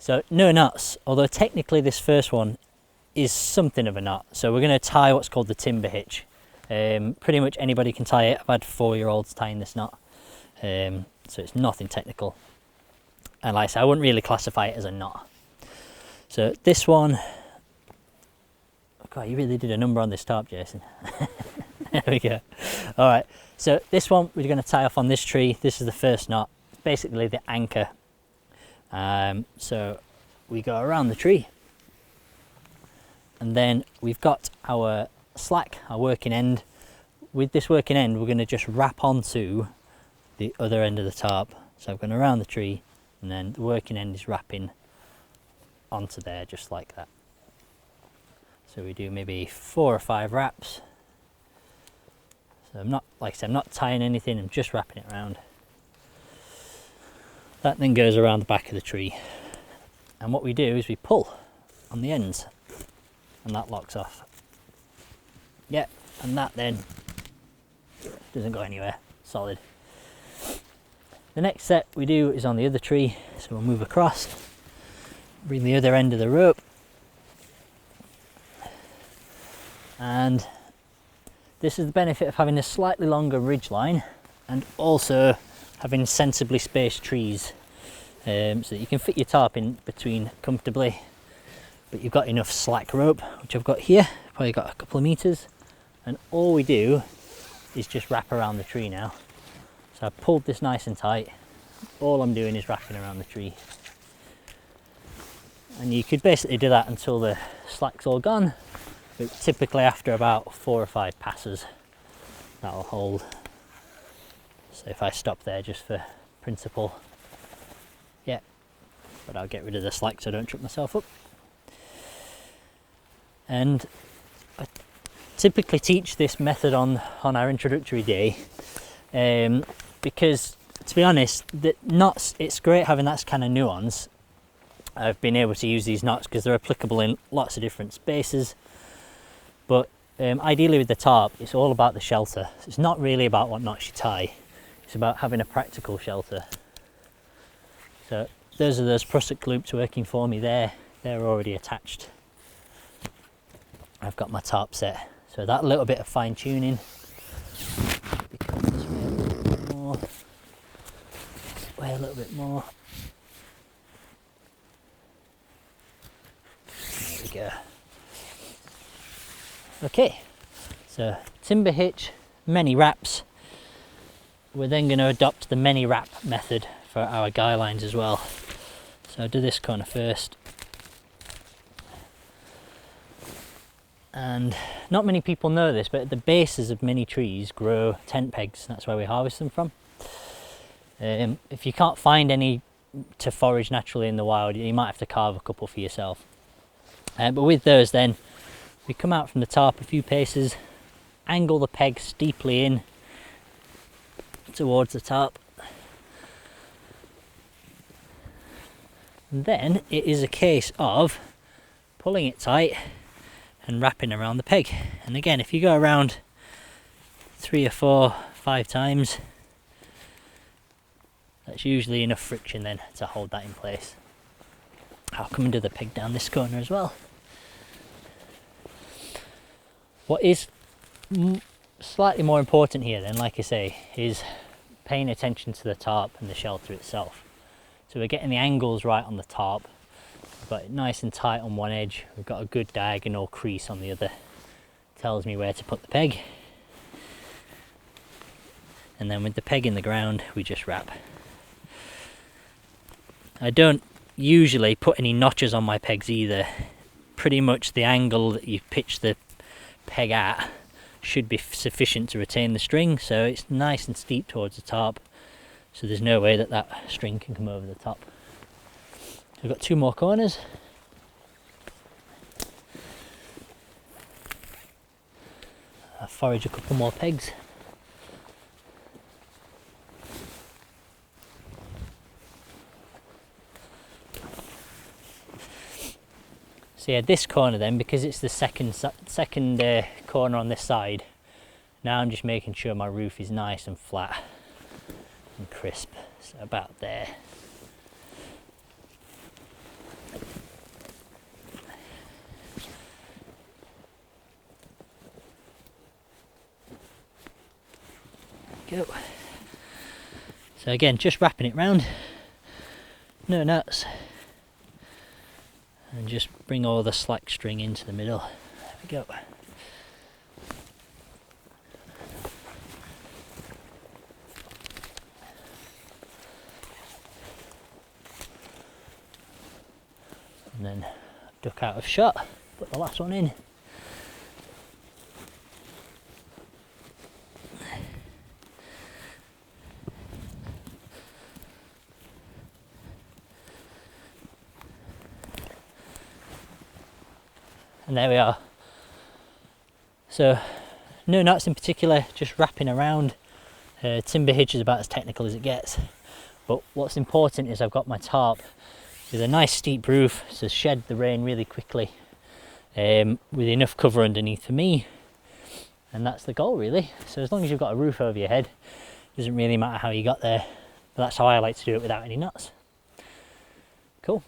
So no knots, although technically this first one is something of a knot. So we're going to tie what's called the timber hitch. Pretty much anybody can tie it. I've had 4-year-olds tying this knot, so it's nothing technical. And like I said, I wouldn't really classify it as a knot. So this one, God, you really did a number on this tarp, Jason. There we go. All right, so this one we're going to tie off on this tree. This is the first knot, basically the anchor. So we go around the tree, and then we've got our slack, our working end. With this working end, we're going to just wrap onto the other end of the tarp. So I've gone around the tree, and then the working end is wrapping onto there, just like that. So we do maybe 4 or 5 wraps. So I'm not, like I said, I'm not tying anything, I'm just wrapping it around. That then goes around the back of the tree. And what we do is we pull on the ends, and that locks off. Yeah, and that then doesn't go anywhere, solid. The next set we do is on the other tree, so we'll move across, bring the other end of the rope, and this is the benefit of having a slightly longer ridge line and also having sensibly spaced trees, so that you can fit your tarp in between comfortably, but you've got enough slack rope, which I've got here, probably got a couple of meters, and all we do is just wrap around the tree now. So I've pulled this nice and tight, all I'm doing is wrapping around the tree. And you could basically do that until the slack's all gone, but typically after about 4 or 5 passes that'll hold. So if I stop there just for principle, yeah, but I'll get rid of the slack so I don't trip myself up. And I typically teach this method on our introductory day, because to be honest, the knots, it's great having that kind of nuance. I've been able to use these knots because they're applicable in lots of different spaces, but ideally with the tarp it's all about the shelter. So it's not really about what knots you tie, it's about having a practical shelter. So those are those prusik loops working for me there, they're already attached. I've got my tarp set, so that little bit of fine tuning becomes this way a little bit more, way a little bit more. There we go. Okay, so timber hitch, many wraps. We're then going to adopt the many wrap method for our guy lines as well. So I'll do this corner first. And not many people know this, but at the bases of many trees grow tent pegs. That's where we harvest them from. If you can't find any to forage naturally in the wild, you might have to carve a couple for yourself. But with those then, we come out from the tarp a few paces, angle the peg steeply in towards the tarp. And then it is a case of pulling it tight and wrapping around the peg. And again, if you go around 3 or 4, 5 times, that's usually enough friction then to hold that in place. I'll come and do the peg down this corner as well. What is slightly more important here then, like I say, is paying attention to the tarp and the shelter itself. So we're getting the angles right on the tarp. We've got it nice and tight on one edge, we've got a good diagonal crease on the other. Tells me where to put the peg. And then with the peg in the ground, we just wrap. I don't usually put any notches on my pegs either. Pretty much the angle that you pitch the peg at should be sufficient to retain the string, so it's nice and steep towards the tarp, so there's no way that that string can come over the top. We've got 2 more corners. I'll forage a couple more pegs. So yeah, this corner then, because it's the second corner on this side, now I'm just making sure my roof is nice and flat and crisp, so about there. go. So again, just wrapping it round, no nuts, and just bring all the slack string into the middle. There we go. And then duck out of shot, put the last one in. And there we are. So no knots in particular, just wrapping around. Timber hitch is about as technical as it gets. But what's important is I've got my tarp with a nice steep roof to shed the rain really quickly, with enough cover underneath for me. And that's the goal really. So as long as you've got a roof over your head, it doesn't really matter how you got there. But that's how I like to do it without any knots. Cool.